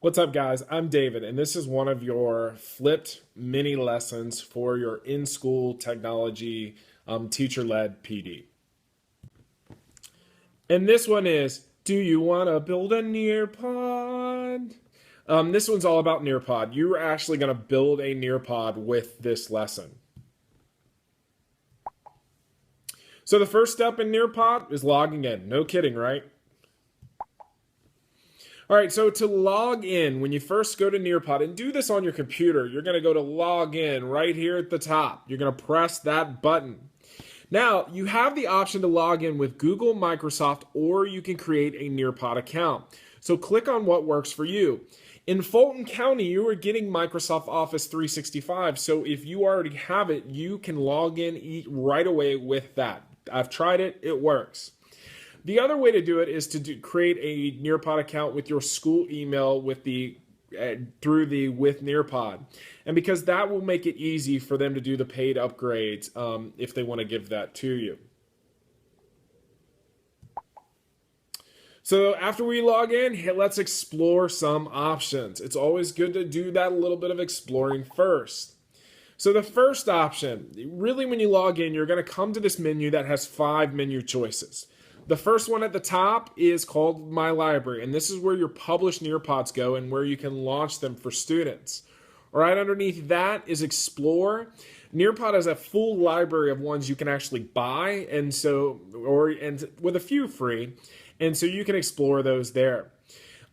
What's up, guys? I'm David, and this is one of your flipped mini lessons for your in-school technology teacher-led PD. And this one is, do you want to build a NearPod? This one's all about NearPod. You're actually going to build a NearPod with this lesson. So the first step in NearPod is logging in. No kidding, right? All right, so to log in, when you first go to NearPod, and do this on your computer, you're going to go to log in right here at the top. You're going to press that button. Now, you have the option to log in with Google, Microsoft, or you can create a NearPod account. So click on what works for you. In Fulton County, you are getting Microsoft Office 365, so if you already have it, you can log in right away with that. I've tried it, it works. The other way to do it is to create a NearPod account with your school email with through the with NearPod, and because that will make it easy for them to do the paid upgrades if they want to give that to you. So after we log in, let's explore some options. It's always good to do that little bit of exploring first. So the first option, really when you log in, you're going to come to this menu that has 5 menu choices. The first one at the top is called My Library, and this is where your published NearPods go and where you can launch them for students. Right underneath that is Explore. NearPod has a full library of ones you can actually buy, and with a few free, and so you can explore those there.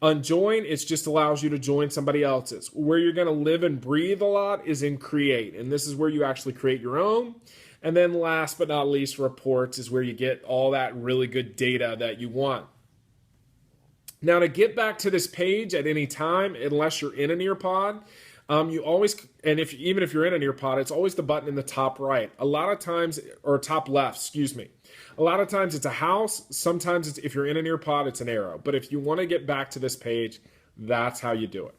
On Join, it just allows you to join somebody else's. Where you're going to live and breathe a lot is in Create, and this is where you actually create your own. And then last but not least, Reports is where you get all that really good data that you want. Now, to get back to this page at any time, unless you're in a NearPod, you always, and even if you're in a NearPod, it's always the button in the top right. A lot of times, or top left, excuse me. A lot of times it's a house. Sometimes if you're in a NearPod, it's an arrow. But if you want to get back to this page, that's how you do it.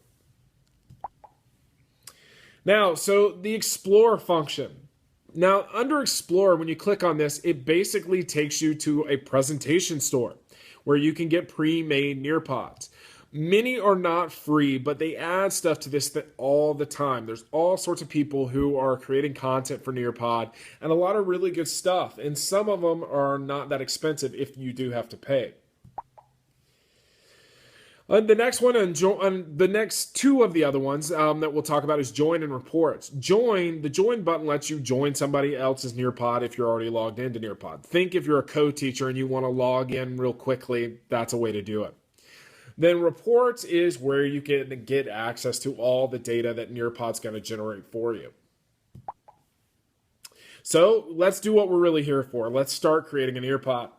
Now, so the Explore function. Now, under Explore, when you click on this, it basically takes you to a presentation store where you can get pre-made NearPods. Many are not free, but they add stuff to this all the time. There's all sorts of people who are creating content for NearPod and a lot of really good stuff. And some of them are not that expensive if you do have to pay. The next one, and the next two of the other ones that we'll talk about is Join and Reports. The Join button lets you join somebody else's NearPod if you're already logged into NearPod. Think if you're a co-teacher and you want to log in real quickly, that's a way to do it. Then Reports is where you can get access to all the data that NearPod's going to generate for you. So let's do what we're really here for. Let's start creating an NearPod.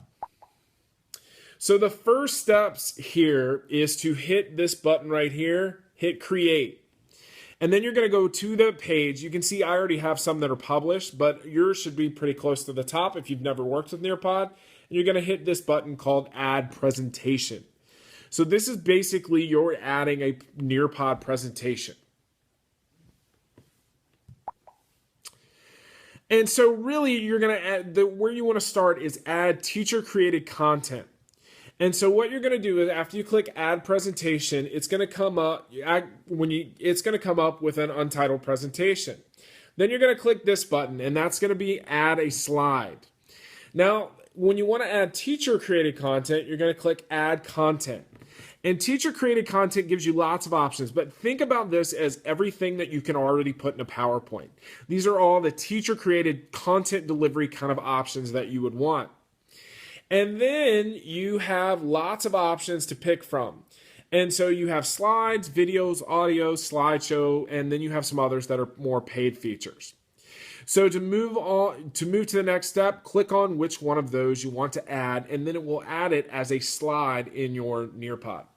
So the first steps here is to hit this button right here, hit Create. And then you're going to go to the page. You can see I already have some that are published, but yours should be pretty close to the top if you've never worked with NearPod. And you're going to hit this button called Add Presentation. So this is basically you're adding a NearPod presentation. And so really you're going to add, where you want to start is add teacher-created content. And so what you're going to do is after you click Add Presentation, it's going to come up with an untitled presentation. Then you're going to click this button, and that's going to be Add a Slide. Now, when you want to add teacher-created content, you're going to click Add Content. And teacher-created content gives you lots of options, but think about this as everything that you can already put in a PowerPoint. These are all the teacher-created content delivery kind of options that you would want. And then you have lots of options to pick from. And so you have slides, videos, audio, slideshow, and then you have some others that are more paid features. So to move to the next step, click on which one of those you want to add, and then it will add it as a slide in your NearPod.